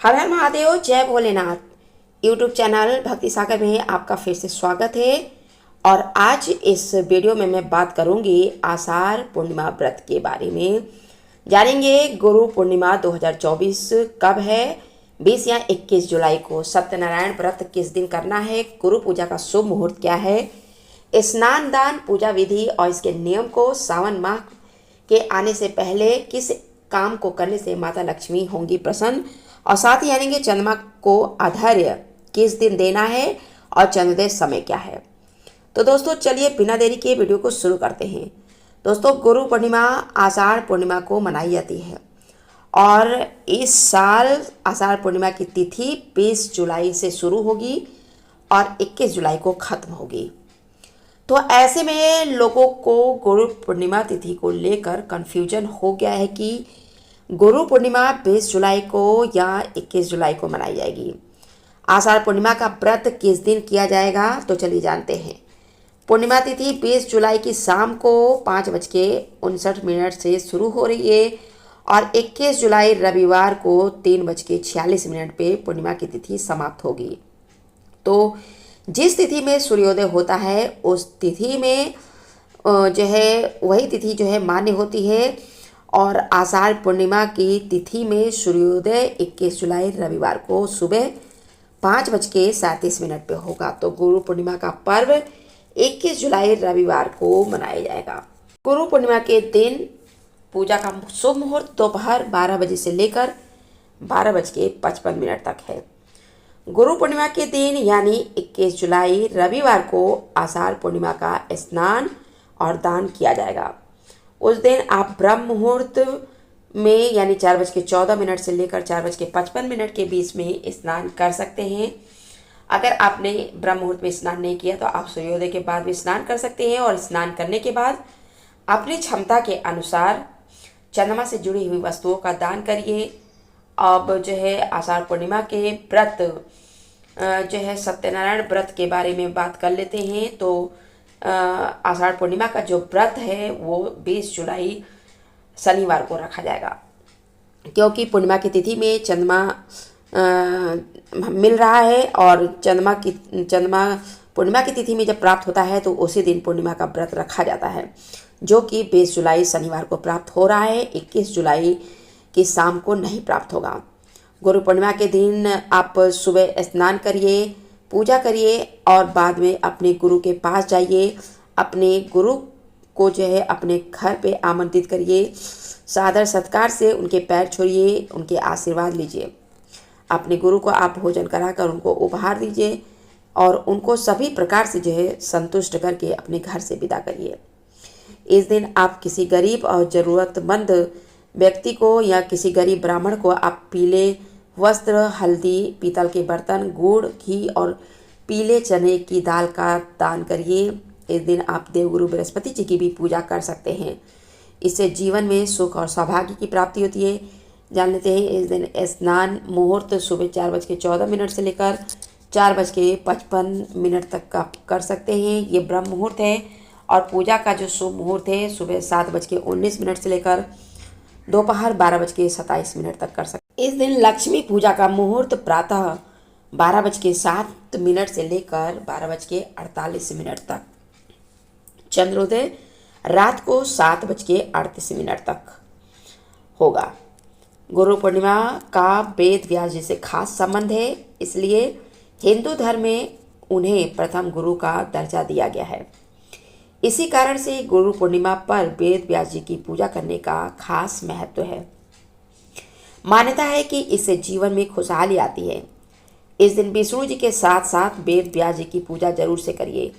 हर हर महादेव, जय Bholenath. YouTube channel भक्ति सागर में आपका फिर से स्वागत है। और आज इस वीडियो में मैं बात करूंगी आषाढ़ पूर्णिमा व्रत के बारे में। जानेंगे गुरु पूर्णिमा 2024 कब है। 20 या 21 जुलाई को सत्यनारायण व्रत किस दिन करना है, गुरु पूजा का शुभ मुहूर्त क्या है, स्नान दान पूजा विधि और इसके नियम को, सावन माह के आने से पहले किस काम को करने से माता लक्ष्मी होंगी प्रसन्न, और साथ ही यानी कि चंद्रमा को आधार्य किस दिन देना है और चंद्रोदय समय क्या है। तो दोस्तों चलिए बिना देरी के वीडियो को शुरू करते हैं। दोस्तों गुरु पूर्णिमा आषाढ़ पूर्णिमा को मनाई जाती है और इस साल आषाढ़ पूर्णिमा की तिथि 20 जुलाई से शुरू होगी और 21 जुलाई को खत्म होगी। तो ऐसे में लोगों को गुरु पूर्णिमा तिथि को लेकर कन्फ्यूजन हो गया है कि गुरु पूर्णिमा 20 जुलाई को या 21 जुलाई को मनाई जाएगी। आषाढ़ पूर्णिमा का व्रत किस दिन किया जाएगा, तो चलिए जानते हैं। पूर्णिमा तिथि 20 जुलाई की शाम को 5:59 से शुरू हो रही है और 21 जुलाई रविवार को 3:46 पे पूर्णिमा की तिथि समाप्त होगी। तो जिस तिथि में सूर्योदय होता है उस तिथि में जो है वही तिथि जो है मान्य होती है। और आषाढ़ पूर्णिमा की तिथि में सूर्योदय 21 जुलाई रविवार को सुबह 5:37 पे होगा। तो गुरु पूर्णिमा का पर्व 21 जुलाई रविवार को मनाया जाएगा। गुरु पूर्णिमा के दिन पूजा का शुभ मुहूर्त दोपहर 12 बजे से लेकर 12:55 तक है। गुरु पूर्णिमा के दिन यानी 21 जुलाई रविवार को आषाढ़ पूर्णिमा का स्नान और दान किया जाएगा। उस दिन आप ब्रह्म मुहूर्त में यानी 4:14 से लेकर 4:55 के बीच में स्नान कर सकते हैं। अगर आपने ब्रह्म मुहूर्त में स्नान नहीं किया तो आप सूर्योदय के बाद भी स्नान कर सकते हैं। और स्नान करने के बाद अपनी क्षमता के अनुसार चंद्रमा से जुड़ी हुई वस्तुओं का दान करिए। अब जो है आषाढ़ पूर्णिमा के व्रत जो है सत्यनारायण व्रत के बारे में बात कर लेते हैं। तो आषाढ़ पूर्णिमा का जो व्रत है वो 20 जुलाई शनिवार को रखा जाएगा, क्योंकि पूर्णिमा की तिथि में चंद्रमा मिल रहा है और चंद्रमा पूर्णिमा की तिथि में जब प्राप्त होता है तो उसी दिन पूर्णिमा का व्रत रखा जाता है, जो कि 20 जुलाई शनिवार को प्राप्त हो रहा है। 21 जुलाई की शाम को नहीं प्राप्त होगा। गुरु पूर्णिमा के दिन आप सुबह स्नान करिए, पूजा करिए और बाद में अपने गुरु के पास जाइए। अपने गुरु को जो है अपने घर पे आमंत्रित करिए, सादर सत्कार से उनके पैर छुइए, उनके आशीर्वाद लीजिए। अपने गुरु को आप भोजन कराकर उनको उपहार दीजिए और उनको सभी प्रकार से जो है संतुष्ट करके अपने घर से विदा करिए। इस दिन आप किसी गरीब और ज़रूरतमंद व्यक्ति को या किसी गरीब ब्राह्मण को आप पीले वस्त्र, हल्दी, पीतल के बर्तन, गुड़, घी और पीले चने की दाल का दान करिए। इस दिन आप देवगुरु बृहस्पति जी की भी पूजा कर सकते हैं। इससे जीवन में सुख और सौभाग्य की प्राप्ति होती है। जान लेते हैं इस दिन स्नान मुहूर्त सुबह 4:14 से लेकर 4:55 तक का कर सकते हैं। ये ब्रह्म मुहूर्त है। और पूजा का जो शुभ मुहूर्त है सुबह 7:19 से लेकर दोपहर 12:27 तक कर सकते। इस दिन लक्ष्मी पूजा का मुहूर्त प्रातः 12:07 से लेकर 12:48 तक, चंद्रोदय रात को 7:38 तक होगा। गुरु पूर्णिमा का वेद व्यास जी से खास संबंध है, इसलिए हिंदू धर्म में उन्हें प्रथम गुरु का दर्जा दिया गया है। इसी कारण से गुरु पूर्णिमा पर वेद व्यास जी की पूजा करने का खास महत्व है। मान्यता है कि इससे जीवन में खुशहाली आती है। इस दिन विष्णु जी के साथ साथ वेद व्यास जी की पूजा जरूर से करिए।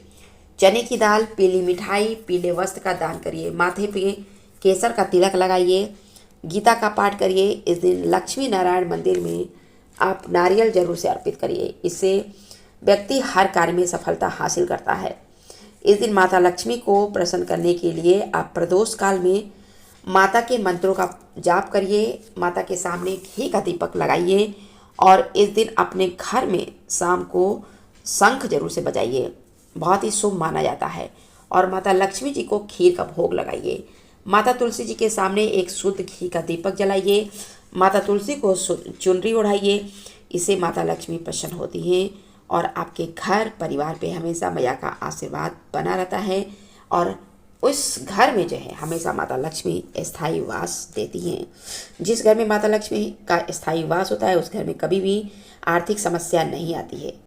चने की दाल, पीली मिठाई, पीले वस्त्र का दान करिए। माथे पे केसर का तिलक लगाइए। गीता का पाठ करिए। इस दिन लक्ष्मी नारायण मंदिर में आप नारियल जरूर से अर्पित करिए। इससे व्यक्ति हर कार्य में सफलता हासिल करता है। इस दिन माता लक्ष्मी को प्रसन्न करने के लिए आप प्रदोष काल में माता के मंत्रों का जाप करिए। माता के सामने घी का दीपक लगाइए और इस दिन अपने घर में शाम को शंख जरूर से बजाइए, बहुत ही शुभ माना जाता है। और माता लक्ष्मी जी को खीर का भोग लगाइए। माता तुलसी जी के सामने एक शुद्ध घी का दीपक जलाइए। माता तुलसी को चुनरी ओढ़ाइए, इससे माता लक्ष्मी प्रसन्न होती हैं और आपके घर परिवार पे हमेशा मैया का आशीर्वाद बना रहता है और उस घर में जो है हमेशा माता लक्ष्मी स्थायी वास देती हैं। जिस घर में माता लक्ष्मी का स्थायी वास होता है उस घर में कभी भी आर्थिक समस्या नहीं आती है।